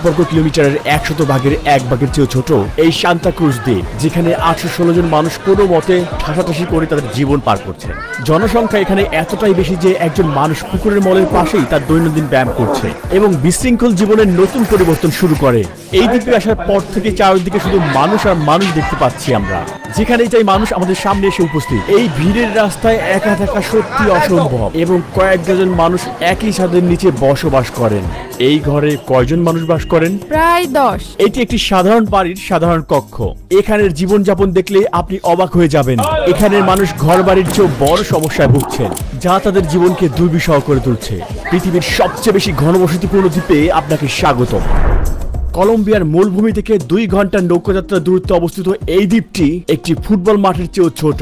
বর্গ কিলোমিটারের 100 ভাগের 1 ভাগের চেয়েও ছোট এই সান্তা ক্রুজ দ্বীপ, যেখানে 816 জন মানুষ কোনো মতে ঠাসাঠাসি করে তাদের জীবন পার করছে। জনসংখ্যা এখানে এতটাই বেশি যে একজন মানুষ পুকুরের মলের পাশেই তার দৈনন্দিন ব্যায়াম করছে এবং বিশৃঙ্খল জীবনের নতুন পরিবর্তন শুরু করে। এই দ্বীপে আসার পর থেকে চারিদিকে শুধু মানুষ আর মানুষ দেখতে পাচ্ছি আমরা। যেখানেই যাই মানুষ আমাদের সামনে এসে উপস্থিত। এই ভিড়ের রাস্তায় একা থাকা সত্যি অসম্ভব এবং কয়েক ডজন মানুষ একই ছাদের নিচে বসবাস করেন। এই ঘরে কয়জন মানুষ বাস করেন? প্রায় 10। এটি একটি সাধারণ বাড়ির সাধারণ কক্ষ। এখানের জীবনযাপন দেখলে আপনি অবাক হয়ে যাবেন। এখানের মানুষ ঘর বাড়ির চেয়েও বড় সমস্যায় ভুগছেন, যা তাদের জীবনকে দুর্বিষহ করে তুলছে। পৃথিবীর সবচেয়ে বেশি ঘনবসতিপূর্ণ দ্বীপে আপনাকে স্বাগতম। কলম্বিয়ার মূলভূমি থেকে 2 ঘন্টার নৌকাযাত্রা দূরত্বে অবস্থিত এই দ্বীপটি একটি ফুটবল মাঠের চেয়েও ছোট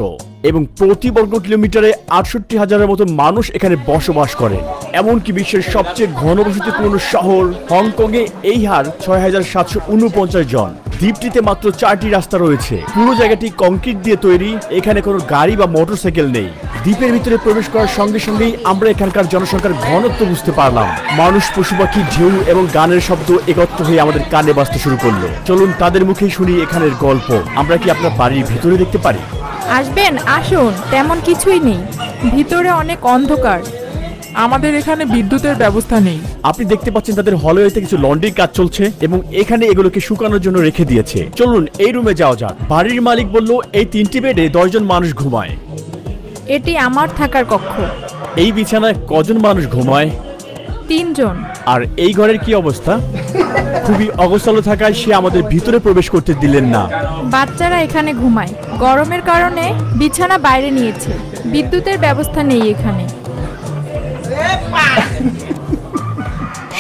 এবং প্রতি বর্গ কিলোমিটারে 68,000-এর মতো মানুষ এখানে বসবাস করে। এমনকি বিশ্বের সবচেয়ে ঘনবসতিপূর্ণ শহর হংকংয়ে এই হার 6,749 জন। দ্বীপটিতে মাত্র 4টি রাস্তা রয়েছে। পুরো জায়গাটি কংক্রিট দিয়ে তৈরি। এখানে কোনো গাড়ি বা মোটরসাইকেল নেই। দ্বীপের ভিতরে প্রবেশ করার সঙ্গে সঙ্গেই আমরা এখানকার জনসংখ্যার ঘনত্ব বুঝতে পারলাম। মানুষ, পশু পাখি, ঢেউ এবং গানের শব্দ একত্র হয়ে আমাদের কানে বাজতে শুরু করলো। চলুন তাদের মুখেই শুনি এখানের গল্প। আমরা কি আপনার বাড়ির ভিতরে দেখতে পারি? আসবেন, আসুন। তেমন কিছুই নেই, ভিতরে অনেক অন্ধকার। আমাদের এখানে বিদ্যুতের ব্যবস্থা নেই। আপনি দেখতে পাচ্ছেন তাদের হলওয়েতে কিছু লন্ড্রির কাজ চলছে এবং এখানে এগুলোকে শুকানোর জন্য রেখে দিয়েছে। চলুন এই রুমে যাওয়া যাক। বাড়ির মালিক বলল এই 3টি বেডে 10 জন মানুষ ঘুমায়। এটি আমার থাকার কক্ষ। এই বিছানায় কজন মানুষ ঘুমায়? 3 জন। আর এই ঘরের কি অবস্থা? খুবই অগোছালো থাকায় সে আমাদের ভিতরে প্রবেশ করতে দিলেন না। বাচ্চারা এখানে ঘুমায়। গরমের কারণে বিছানা বাইরে নিয়েছে। বিদ্যুতের ব্যবস্থা নেই এখানে।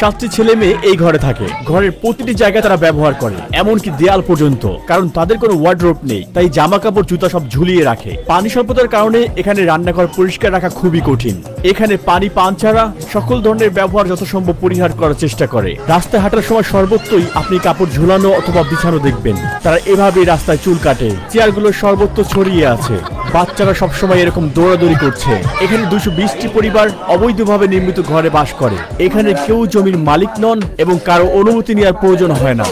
7টি ছেলে মেয়ে এই ঘরে থাকে। ঘরের প্রতিটি জায়গা তারা ব্যবহার করে, এমনকি দেয়াল পর্যন্ত, কারণ তাদের কোনো ওয়ার্ডরোব নেই। তাই জামা কাপড়, জুতা সব ঝুলিয়ে রাখে। পানি স্বল্পতার কারণে এখানে রান্নাঘর পরিষ্কার রাখা খুবই কঠিন। এখানে পানি পান ছাড়া সকল ধরনের ব্যবহার যত সম্ভব পরিহার করার চেষ্টা করে। রাস্তায় হাঁটার সময় সর্বত্রই আপনি কাপড় ঝুলানো অথবা বিছানো দেখবেন। তারা এভাবেই রাস্তায় চুল কাটে। চেয়ারগুলো সর্বত্র ছড়িয়ে আছে। বাচ্চারা সবসময় এরকম দৌড়াদৌড়ি করছে। এখানে 220টি পরিবার অবৈধভাবে নির্মিত ঘরে বাস করে। এখানে কেউ জমির মালিক নন এবং কারো অনুমতি নেওয়ার প্রয়োজন হয় না।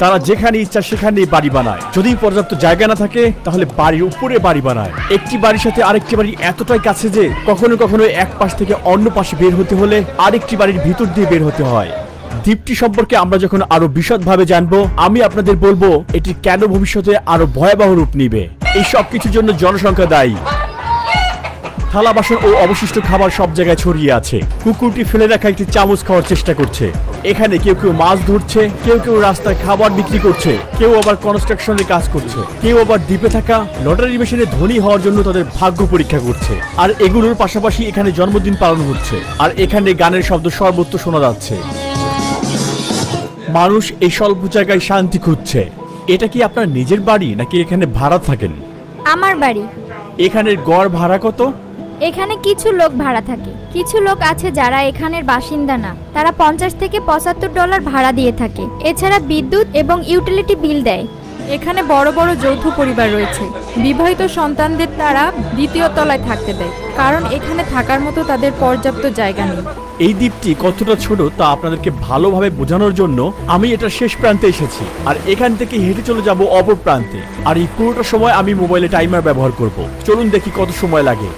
তারা যেখানে ইচ্ছা সেখানেই বাড়ি বানায়। যদি পর্যাপ্ত জায়গা না থাকে তাহলে বাড়ির উপরে বাড়ি বানায়। একটি বাড়ির সাথে আরেকটি বাড়ি এতটাই কাছে যে কখনো কখনো এক পাশ থেকে অন্য পাশে বের হতে হলে আরেকটি বাড়ির ভিতর দিয়ে বের হতে হয়। দ্বীপটি সম্পর্কে আমরা যখন আরো বিশদভাবে জানবো, আমি আপনাদের বলবো এটি কেন ভবিষ্যতে আরো ভয়াবহ রূপ নিবে। এই সব কিছুর জন্য জনসংখ্যা দায়ী। থালা বাসন ও অবশিষ্ট খাবার সব জায়গায় ছড়িয়ে আছে। কুকুরটি ফেলে রাখা একটি চামচ খাওয়ার চেষ্টা করছে। এখানে কেউ কেউ মাছ ধরছে, কেউ কেউ রাস্তায় খাবার বিক্রি করছে, কেউ আবার কনস্ট্রাকশনের কাজ করছে, কেউ আবার দ্বীপে থাকা লটারি মেশিনে ধনী হওয়ার জন্য তাদের ভাগ্য পরীক্ষা করছে। আর এগুলোর পাশাপাশি এখানে জন্মদিন পালন হচ্ছে। আর এখানে গানের শব্দ সর্বত্র শোনা যাচ্ছে। মানুষ এই স্বল্প জায়গায় শান্তি খুঁজছে। এটা কি আপনার নিজের বাড়ি নাকি এখানে ভাড়া থাকেন? আমার বাড়ি। এখানের গড় ভাড়া কত? এখানে কিছু লোক ভাড়া থাকে। কিছু লোক আছে যারা এখানের বাসিন্দা না। তারা $50 থেকে $75 ভাড়া দিয়ে থাকে। এছাড়া বিদ্যুৎ এবং ইউটিলিটি বিল দেয়। এখানে বড় বড় যৌথ পরিবার রয়েছে। বিবাহিত সন্তানদের তারা দ্বিতীয় তলায় থাকতে দেয়, কারণ এখানে থাকার মতো তাদের পর্যাপ্ত জায়গা নেই। এই দ্বীপটি কতটা ছোট তা আপনাদেরকে ভালোভাবে বোঝানোর জন্য আমি এটা শেষ প্রান্তে এসেছি আর এখান থেকে হেঁটে চলে যাব অপর প্রান্তে। আর এই পুরোটা সময় আমি মোবাইলে টাইমার ব্যবহার করব। চলুন দেখি কত সময় লাগে।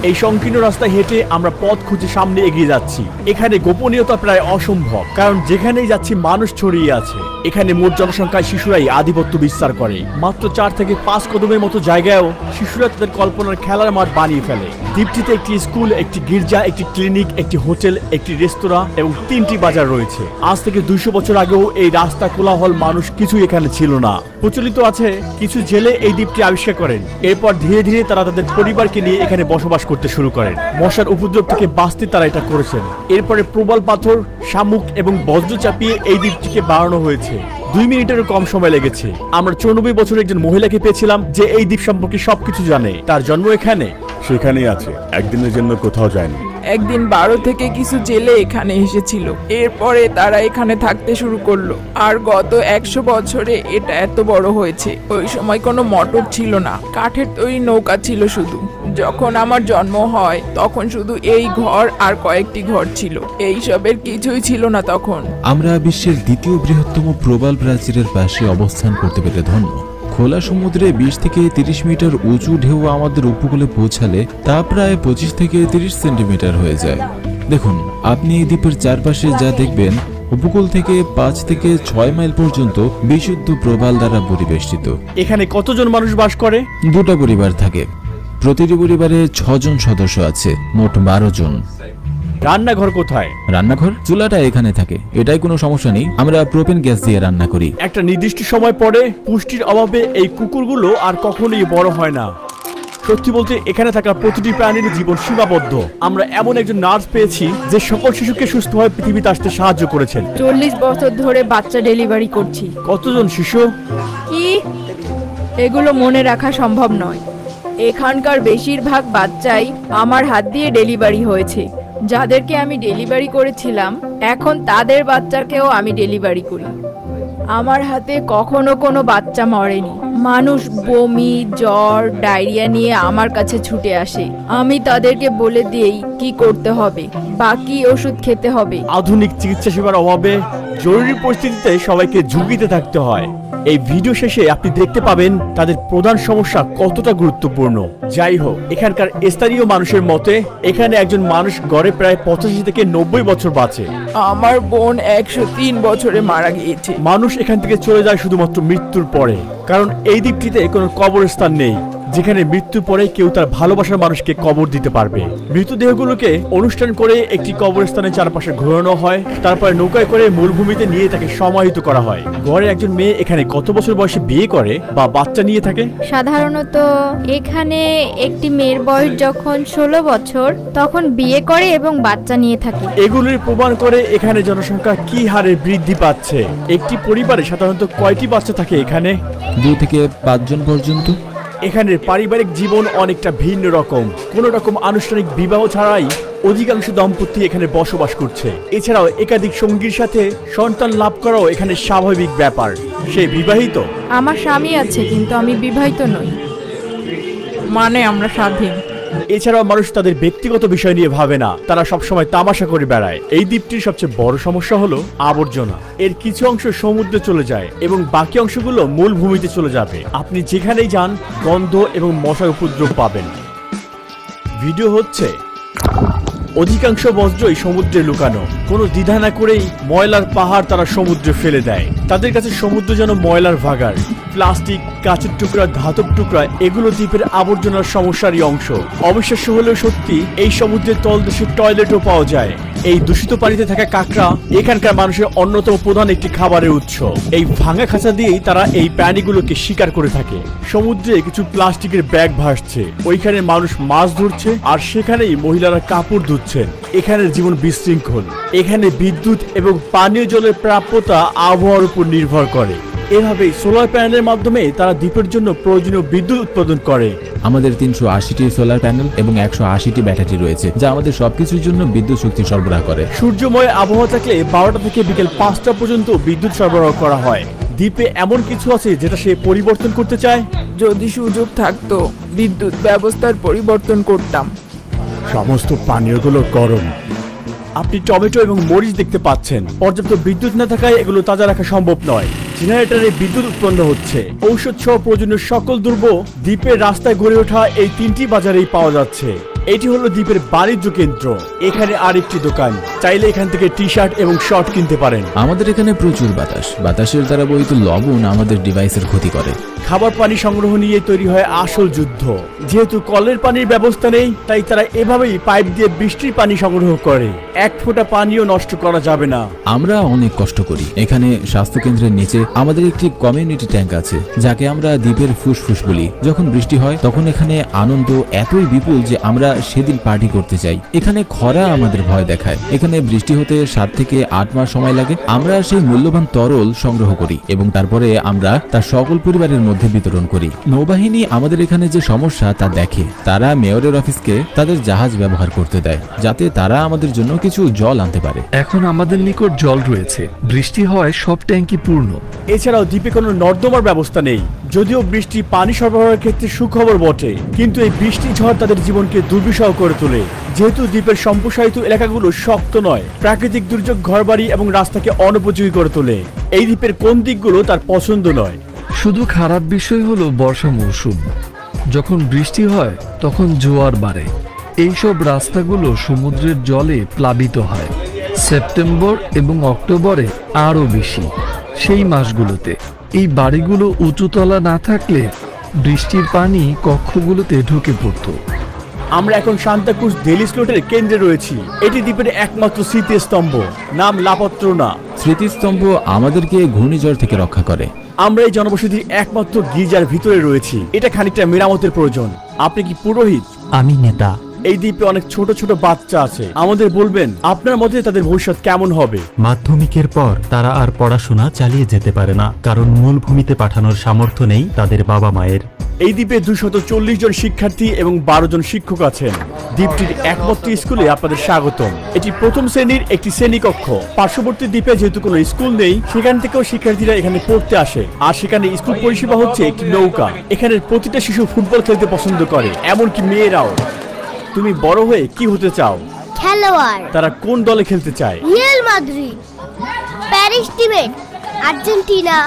এই সংকীর্ণ রাস্তায় হেঁটে আমরা পথ খুঁজে সামনে এগিয়ে যাচ্ছি। এখানে গোপনীয়তা প্রায় অসম্ভব, কারণ যেখানেই যাচ্ছি মানুষ ছড়িয়ে আছে। এখানে মোট জনসংখ্যায় শিশুরাই আধিপত্য বিস্তার করে। মাত্র 4 থেকে 5 কদমের মতো জায়গায়ও শিশুরা তাদের কল্পনার খেলার মাঠ বানিয়ে ফেলে। দ্বীপটিতে একটি স্কুল, একটি গির্জা, একটি ক্লিনিক, একটি হোটেল, একটি রেস্তোরাঁ এবং 3টি বাজার রয়েছে। আজ থেকে 200 বছর আগেও এই রাস্তা, কোলাহল, মানুষ কিছুই এখানে ছিল না। প্রচলিত আছে কিছু জেলে এই দ্বীপটি আবিষ্কার করেন। এরপর ধীরে ধীরে তারা তাদের পরিবারকে নিয়ে এখানে বসবাস করতে শুরু করেন। মশার উপদ্রব থেকে বাঁচতে তারা এটা করেছেন। এরপরে প্রবল পাথর, শামুক এবং বজ্র চাপিয়ে এই দ্বীপটিকে বাড়ানো হয়েছে। 2 মিনিটেরও কম সময় লেগেছে। আমরা 94 বছরের একজন মহিলাকে পেয়েছিলাম যে এই দ্বীপ সম্পর্কে সবকিছু জানে। তার জন্ম এখানে, সেখানেই আছে, একদিনের জন্য কোথাও যায়নি। একদিন 12 থেকে কিছু জেলে এখানে এসেছিল। এরপরে তারা এখানে থাকতে শুরু করলো। আর গত 100 বছরে এটা এত বড় হয়েছে। ওই সময় কোনো মোটর ছিল না, কাঠের তৈরি নৌকা ছিল শুধু। যখন আমার জন্ম হয় তখন শুধু এই ঘর আর কয়েকটি ঘর ছিল, এইসবের কিছুই ছিল না তখন। আমরা বিশ্বের দ্বিতীয় বৃহত্তম প্রবাল প্রাচীরের পাশে অবস্থান করতে পেরে ধন্য। খোলা সমুদ্রে 20 থেকে 30 মিটার উঁচু ঢেউ আমাদের উপকূলে পৌঁছালে তা প্রায় 25 থেকে 30 সেন্টিমিটার হয়ে যায়। দেখুন, আপনি এই দ্বীপের চারপাশে যা দেখবেন, উপকূল থেকে 5 থেকে 6 মাইল পর্যন্ত বিশুদ্ধ প্রবাল দ্বারা পরিবেষ্টিত। এখানে কতজন মানুষ বাস করে? 2টা পরিবার থাকে। প্রতিটি পরিবারে 6 জন সদস্য আছে, মোট 12 জন। রান্নাঘর কোথায়? রান্নাঘর চুলাটা এখানে থাকে, এটাই কোনো সমস্যা নেই। আমরা প্রোপেন গ্যাস দিয়ে রান্না করি। একটা নির্দিষ্ট সময় পরে পুষ্টির অভাবে এই কুকুরগুলো আর কখনোই বড় হয় না। সত্যি বলতে এখানে থাকা প্রতিটি প্রাণীর জীবন সীমাবদ্ধ। আমরা এমন একজন নার্স পেয়েছি যে সকল শিশুকে সুস্থভাবে পৃথিবীতে আসতে সাহায্য করেছেন। 40 বছর ধরে বাচ্চা ডেলিভারি করছি। কতজন শিশু? কি এগুলো মনে রাখা সম্ভব নয়। এখানকার বেশিরভাগ বাচ্চাই আমার হাত দিয়ে ডেলিভারি হয়েছে। যাদেরকে আমি ডেলিভারি করেছিলাম এখন তাদের বাচ্চাকেও আমি ডেলিভারি করি। আমার হাতে কখনো কোনো বাচ্চা মরেনি। মানুষ বমি, জ্বর, ডায়রিয়া নিয়ে আমার কাছে ছুটে আসে। আমি তাদেরকে বলে দিই কি করতে হবে, বাকি ওষুধ খেতে হবে। আধুনিক চিকিৎসা সেবার অভাবে জরুরি পরিস্থিতিতে সবাইকে ঝুঁকিতে থাকতে হয়। এই ভিডিও শেষে আপনি দেখতে পাবেন তাদের প্রধান সমস্যা কতটা গুরুত্বপূর্ণ। যাই হোক, এখানকার স্থানীয় মানুষের মতে এখানে একজন মানুষ গড়ে প্রায় 85 থেকে 90 বছর বাঁচে। আমার বোন 103 বছরে মারা গিয়েছে। মানুষ এখান থেকে চলে যায় শুধুমাত্র মৃত্যুর পরে, কারণ এই দ্বীপটিতে কোনো কবরস্থান নেই যেখানে মৃত্যুর পরে কেউ তার ভালোবাসার মানুষকে কবর দিতে পারবে। মৃতদেহগুলোকে অনুষ্ঠান করে একটি কবরস্থানের চারপাশে ঘোরানো হয়, তারপরে নৌকায় করে মূলভূমিতে নিয়ে তাকে সমাহিত করা হয়। গড়ে একজন মেয়ে এখানে কত বছর বয়সে বিয়ে করে বা বাচ্চা নিয়ে থাকে? সাধারণত এখানে একটি মেয়ের বয়স যখন 16 বছর তখন বিয়ে করে এবং বাচ্চা নিয়ে থাকে। এগুলির প্রমাণ করে এখানে জনসংখ্যা কি হারে বৃদ্ধি পাচ্ছে। একটি পরিবারে সাধারণত কয়টি বাচ্চা থাকে এখানে? 2 থেকে 5 জন পর্যন্ত। এখানের পারিবারিক জীবন অনেকটা ভিন্ন রকম। কোনো রকম আনুষ্ঠানিক বিবাহ ছাড়াই অধিকাংশ দম্পতি এখানে বসবাস করছে। এছাড়াও একাধিক সঙ্গীর সাথে সন্তান লাভ করাও এখানে স্বাভাবিক ব্যাপার। সে বিবাহিত? আমার স্বামী আছে কিন্তু আমি বিবাহিত নই। মানে আমরা স্বাধীন। এছাড়াও মানুষ তাদের ব্যক্তিগত বিষয় নিয়ে ভাবে না, তারা সবসময় তামাশা করে বেড়ায়। এই দ্বীপটির সবচেয়ে বড় সমস্যা হলো আবর্জনা। এর কিছু অংশ সমুদ্রে চলে যায় এবং বাকি অংশগুলো মূল ভূমিতে চলে যাবে। আপনি যেখানেই যান গন্ধ এবং মশার উপদ্রব পাবেন। ভিডিও হচ্ছে অধিকাংশ বজ্রই সমুদ্রে লুকানো। কোনো দ্বিধা না করেই ময়লার পাহাড় তারা সমুদ্রে ফেলে দেয়। তাদের কাছে সমুদ্র যেন ময়লার ভাগাড়। প্লাস্টিক, কাঁচের টুকরা, ধাতব টুকরা এগুলো দ্বীপের আবর্জনার সমস্যারই অংশ। অবিশ্বাস্য হলেও সত্যি, এই সমুদ্রের তলদেশে টয়লেটও পাওয়া যায়। এই দূষিত পানিতে থাকা কাঁকড়া এখানকার মানুষের অন্যতম প্রধান একটি খাবারের উৎস। এই ভাঙা খাঁচা দিয়েই তারা এই প্রাণীগুলোকে শিকার করে থাকে। সমুদ্রে কিছু প্লাস্টিকের ব্যাগ ভাসছে, ওইখানে মানুষ মাছ ধরছে আর সেখানেই মহিলারা কাপড় ধুচ্ছেন। এখানের জীবন বিশৃঙ্খল। এখানে বিদ্যুৎ এবং পানীয় জলের প্রাপ্যতা আবহাওয়ার উপর নির্ভর করে। এভাবেই সোলার প্যানেলের মাধ্যমে তারা দ্বীপের জন্য প্রয়োজনীয় বিদ্যুৎ উৎপাদন করে। আমাদের 380টি সোলার প্যানেল এবং 180টি ব্যাটারি রয়েছে, যা আমাদের সবকিছুর জন্য বিদ্যুৎ শক্তি সরবরাহ করে। সূর্যময় আবহাওয়া থাকলে 12টা থেকে বিকেল 5টা পর্যন্ত বিদ্যুৎ সরবরাহ করা হয়। দ্বীপে এমন কিছু আছে যেটা সে পরিবর্তন করতে চায়? যদি সুযোগ থাকতো বিদ্যুৎ ব্যবস্থার পরিবর্তন করতাম। সমস্ত পানীয়গুলো গরম। আপনি টমেটো এবং মরিচ দেখতে পাচ্ছেন। পর্যাপ্ত বিদ্যুৎ না থাকায় এগুলো তাজা রাখা সম্ভব নয়। জেনারেটরে বিদ্যুৎ উৎপন্ন হচ্ছে। ঔষধ সহ প্রয়োজনীয় সকল দ্রব্য দ্বীপের রাস্তায় গড়ে ওঠা এই 3টি বাজারেই পাওয়া যাচ্ছে। এটি হলো দ্বীপের বাণিজ্য কেন্দ্র। এখানে আরেকটি দোকান, চাইলে এখান থেকে টি-শার্ট এবং শর্ট কিনতে পারেন। আমাদের এখানে প্রচুর বাতাসের দ্বারা বহিত লবণ আমাদের ডিভাইসের ক্ষতি করে। খাবার পানি সংগ্রহ নিয়ে তৈরি হয় আসল যুদ্ধ। যেহেতু কলের পানির ব্যবস্থা নেই, তাই তারা এভাবেই পাইপ দিয়ে বৃষ্টির পানি সংগ্রহ করে। এক ফোঁটা পানিও নষ্ট করা যাবে না। আমরা অনেক কষ্ট করি। এখানে স্বাস্থ্য কেন্দ্রের নিচে আমাদের একটি কমিউনিটি ট্যাঙ্ক আছে, যাকে আমরা দ্বীপের ফুসফুস বলি। যখন বৃষ্টি হয় তখন এখানে আনন্দ এতই বিপুল যে আমরা সেদিন পার্টি করতে চাই। এখানে খরা আমাদের ভয় দেখায়। এখানে বৃষ্টি হতে 7 থেকে 8 মাস সময় লাগে। আমরা সেই মূল্যবান তরল সংগ্রহ করি এবং তারপরে আমরা তা সকল পরিবারের মধ্যে বিতরণ করি। নৌবাহিনী আমাদের এখানে যে সমস্যা তা দেখে। তারা মেয়রের অফিসকে তাদের জাহাজ ব্যবহার করতে দেয়, যাতে তারা আমাদের জন্য কিছু জল আনতে পারে। এখন আমাদের নিকট জল রয়েছে। বৃষ্টি হয় সব ট্যাঙ্কি পূর্ণ। এছাড়াও দ্বীপে কোনো নর্দমার ব্যবস্থা নেই। যদিও বৃষ্টি পানি সরবরাহের ক্ষেত্রে সুখবর বটে, কিন্তু এই বৃষ্টি ঝড় তাদের জীবনকে দুর্বিষহ করে তোলে। যেহেতু দ্বীপের সম্প্রসারিত এলাকাগুলো শক্ত নয়, প্রাকৃতিক দুর্যোগ ঘরবাড়ি এবং রাস্তাকে অনুপযোগী করে তোলে। এই দ্বীপের কোন দিকগুলো তার পছন্দ নয়। শুধু খারাপ বিষয় হলো বর্ষা মৌসুম। যখন বৃষ্টি হয় তখন জোয়ার বাড়ে। এইসব রাস্তাগুলো সমুদ্রের জলে প্লাবিত হয়। সেপ্টেম্বর এবং অক্টোবরে আরও বেশি। সেই মাসগুলোতে এই বাড়িগুলো উঁচুতলা না থাকলে বৃষ্টির পানি কক্ষগুলোতে ঢুকে পড়তো। আমরা এখন সান্তাক্রুজ ডেলি স্লোটের কেন্দ্রে রয়েছি। এটি দ্বীপের একমাত্র স্মৃতিস্তম্ভ, নাম লাপত্রোনা। স্মৃতিস্তম্ভ আমাদেরকে ঘূর্ণিঝড় থেকে রক্ষা করে। আমরা এই জনবসতির একমাত্র গির্জার ভিতরে রয়েছি। এটা খানিকটা মেরামতের প্রয়োজন। আপনি কি পুরোহিত? আমি নেতা। এই দ্বীপে অনেক ছোট ছোট বাচ্চা আছে, আমাদের বলবেন আপনার মতে তাদের ভবিষ্যৎ কেমন হবে? মাধ্যমিকের পর তারা আর পড়াশোনা চালিয়ে যেতে পারে না, কারণ মূল ভূমিতে পাঠানোর সামর্থ্য নেই তাদের বাবা মায়ের। এই দ্বীপে 240 জন শিক্ষার্থী এবং 12 জন শিক্ষক আছেন। দ্বীপটির একমাত্র স্কুলে আপনাদের স্বাগতম। এটি প্রথম শ্রেণীর একটি শ্রেণীকক্ষ। পার্শ্ববর্তী দ্বীপে যেহেতু কোনো স্কুল নেই, সেখান থেকেও শিক্ষার্থীরা এখানে পড়তে আসে। আর সেখানে স্কুল পরিষেবা হচ্ছে একটি নৌকা। এখানে প্রতিটা শিশু ফুটবল খেলতে পছন্দ করে, এমনকি মেয়েরাও। তুমি বড় হয়ে কি হতে চাও? খেলোয়াড়। তারা কোন দলে খেলতে চায়? রিয়াল মাদ্রিদ, প্যারিস টিমে, আর্জেন্টিনা।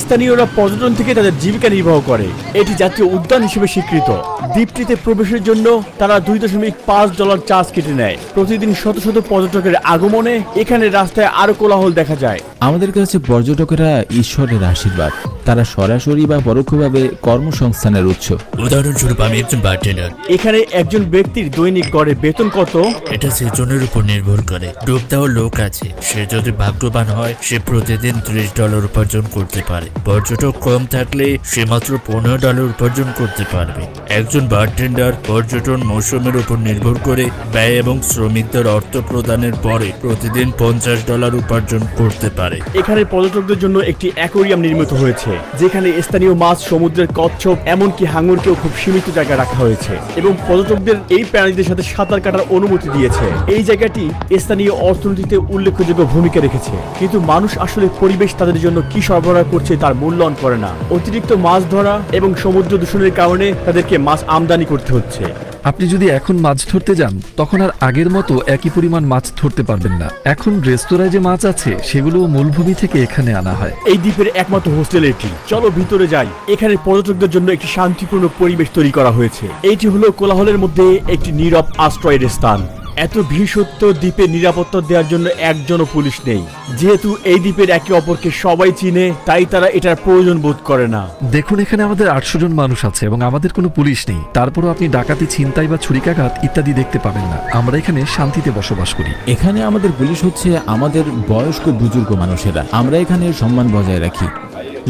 স্থানীয়রা পর্যটন থেকে তাদের জীবিকা নির্বাহ করে। এটি জাতীয় উদ্যান হিসেবে স্বীকৃত। দ্বীপটিতে প্রবেশের জন্য তারা $2.5 চার্জ কেটে নেয়। প্রতিদিন শত শত পর্যটকের আগমনে এখানে রাস্তায় আরো কোলাহল দেখা যায়। আমাদের কাছে পর্যটকেরা ঈশ্বরের আশীর্বাদ। তারা সরাসরি বা পরোক্ষভাবে কর্মসংস্থানের উৎস। উদাহরণস্বরূপ আমি একজন বারটেন্ডার। এখানে একজন ব্যক্তির দৈনিক গড়ে বেতন কত? এটা সেজনের উপর নির্ভর করে। ডুব দেওয়ার লোক আছে, সে যদি ভাগ্যবান হয় সে প্রতিদিন $30 উপার্জন করতে পারে। পর্যটক কম থাকলে সে মাত্র $15 উপার্জন করতে পারবে। একজন বারটেন্ডার পর্যটন মৌসুমের উপর নির্ভর করে ব্যয় এবং শ্রমিকদের অর্থ প্রদানের পরে প্রতিদিন $50 উপার্জন করতে পারে। এখানে পর্যটকদের জন্য একটি অ্যাকোয়ারিয়াম নির্মিত হয়েছে, যেখানে স্থানীয় মাছ, সমুদ্রের কচ্ছপ, এমনকি হাঙরকেও খুব সীমিত জায়গায় রাখা হয়েছে এবং পর্যটকদের এই প্রাণীদের সাথে সাঁতার কাটার অনুমতি দিয়েছে। এই জায়গাটি স্থানীয় অর্থনীতিতে উল্লেখযোগ্য ভূমিকা রেখেছে, কিন্তু মানুষ আসলে পরিবেশ তাদের জন্য কি সরবরাহ করছে তার মূল্যায়ন করে না। অতিরিক্ত মাছ ধরা এবং সমুদ্র দূষণের কারণে তাদেরকে মাছ আমদানি করতে হচ্ছে। আপনি যদি এখন মাছ ধরতে যান তখন আর আগের মতো একই পরিমাণ মাছ ধরতে পারবেন না। এখন রেস্তোরাঁয় যে মাছ আছে সেগুলো মূলভূমি থেকে এখানে আনা হয়। এই দ্বীপের একমাত্র হোস্টেল এটি। চলো ভিতরে যাই। এখানে পর্যটকদের জন্য একটি শান্তিপূর্ণ পরিবেশ তৈরি করা হয়েছে। এইটি হলো কোলাহলের মধ্যে একটি নীরব আশ্রয়ের স্থান। এত ভিড় সত্ত্বেও দ্বীপে নিরাপত্তা দেওয়ার জন্য একজনও পুলিশ নেই। যেহেতু এই দ্বীপের একে অপরকে সবাই চিনে, তাই তারা এটার প্রয়োজন বোধ করে না। দেখুন, এখানে আমাদের 800 জন মানুষ আছে এবং আমাদের কোনো পুলিশ নেই। তারপরও আপনি ডাকাতি, ছিনতাই বা ছুরিকাঘাত ইত্যাদি দেখতে পাবেন না। আমরা এখানে শান্তিতে বসবাস করি। এখানে আমাদের পুলিশ হচ্ছে আমাদের বয়স্ক বুজুর্গ মানুষেরা। আমরা এখানে সম্মান বজায় রাখি।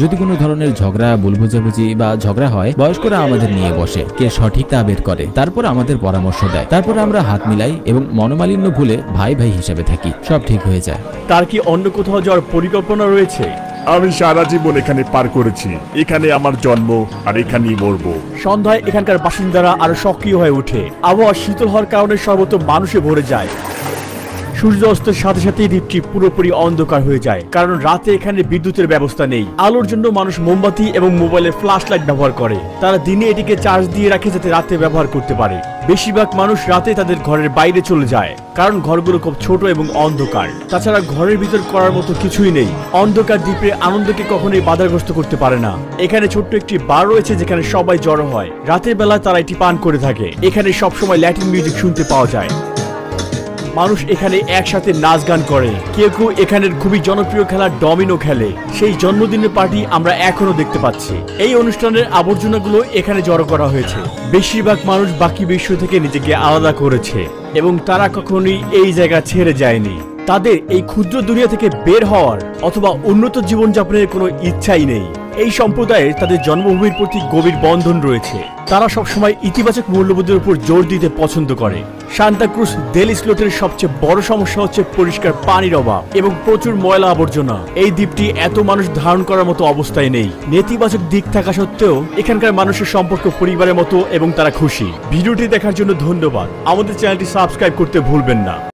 যদি কোনো ধরনের ঝগড়া, ভুল বোঝাবুঝি বা ঝগড়া হয়, বয়স্করা আমাদের নিয়ে বসে, কে সঠিক তা বের করে, তারপর আমাদের পরামর্শ দেয়। তারপর আমরা হাত মিলাই এবং মনোমালিন্য ভুলে ভাই ভাই হিসেবে থাকি। সব ঠিক হয়ে যায়। তার কি অন্য কোথাও যাওয়ার পরিকল্পনা রয়েছে? আমি সারা জীবন এখানে পার করেছি। এখানে আমার জন্ম আর এখানেই মরবো। সন্ধ্যায় এখানকার বাসিন্দারা আরো সক্রিয় হয়ে ওঠে। আবহাওয়া শীতল হওয়ার কারণে সর্বত্র মানুষে ভরে যায়। সূর্য অস্তের সাথে সাথেই দ্বীপটি পুরোপুরি অন্ধকার হয়ে যায়, কারণ রাতে এখানে বিদ্যুতের ব্যবস্থা নেই। আলোর জন্য মানুষ মোমবাতি এবং মোবাইলের ফ্ল্যাশ লাইট ব্যবহার করে। তারা দিনে এটিকে চার্জ দিয়ে রাখে যাতে রাতে ব্যবহার করতে পারে। বেশিরভাগ মানুষ রাতে তাদের ঘরের বাইরে চলে যায়, কারণ ঘরগুলো খুব ছোট এবং অন্ধকার। তাছাড়া ঘরের ভিতর করার মতো কিছুই নেই। অন্ধকার দ্বীপের আনন্দকে কখনোই বাধাগ্রস্ত করতে পারে না। এখানে ছোট্ট একটি বার রয়েছে যেখানে সবাই জড়ো হয়। রাতের বেলায় তারা এটি পান করে থাকে। এখানে সবসময় ল্যাটিন মিউজিক শুনতে পাওয়া যায়। মানুষ এখানে একসাথে নাচ গান করে। কেউ কেউ এখানের খুবই জনপ্রিয় খেলা ডমিনো খেলে। সেই জন্মদিনের পার্টি আমরা এখনো দেখতে পাচ্ছি। এই অনুষ্ঠানের আবর্জনাগুলো এখানে জড়ো করা হয়েছে। বেশিরভাগ মানুষ বাকি বিশ্ব থেকে নিজেকে আলাদা করেছে এবং তারা কখনোই এই জায়গা ছেড়ে যায়নি। তাদের এই ক্ষুদ্র দুনিয়া থেকে বের হওয়ার অথবা উন্নত জীবনযাপনের কোনো ইচ্ছাই নেই। এই সম্প্রদায়ের তাদের জন্মভূমির প্রতি গভীর বন্ধন রয়েছে। তারা সবসময় ইতিবাচক মূল্যবোধের উপর জোর দিতে পছন্দ করে। সান্তাক্রুজ ডেলি স্লোটের সবচেয়ে বড় সমস্যা হচ্ছে পরিষ্কার পানির অভাব এবং প্রচুর ময়লা আবর্জনা। এই দ্বীপটি এত মানুষ ধারণ করার মতো অবস্থায় নেই। নেতিবাচক দিক থাকা সত্ত্বেও এখানকার মানুষের সম্পর্ক পরিবারের মতো এবং তারা খুশি। ভিডিওটি দেখার জন্য ধন্যবাদ। আমাদের চ্যানেলটি সাবস্ক্রাইব করতে ভুলবেন না।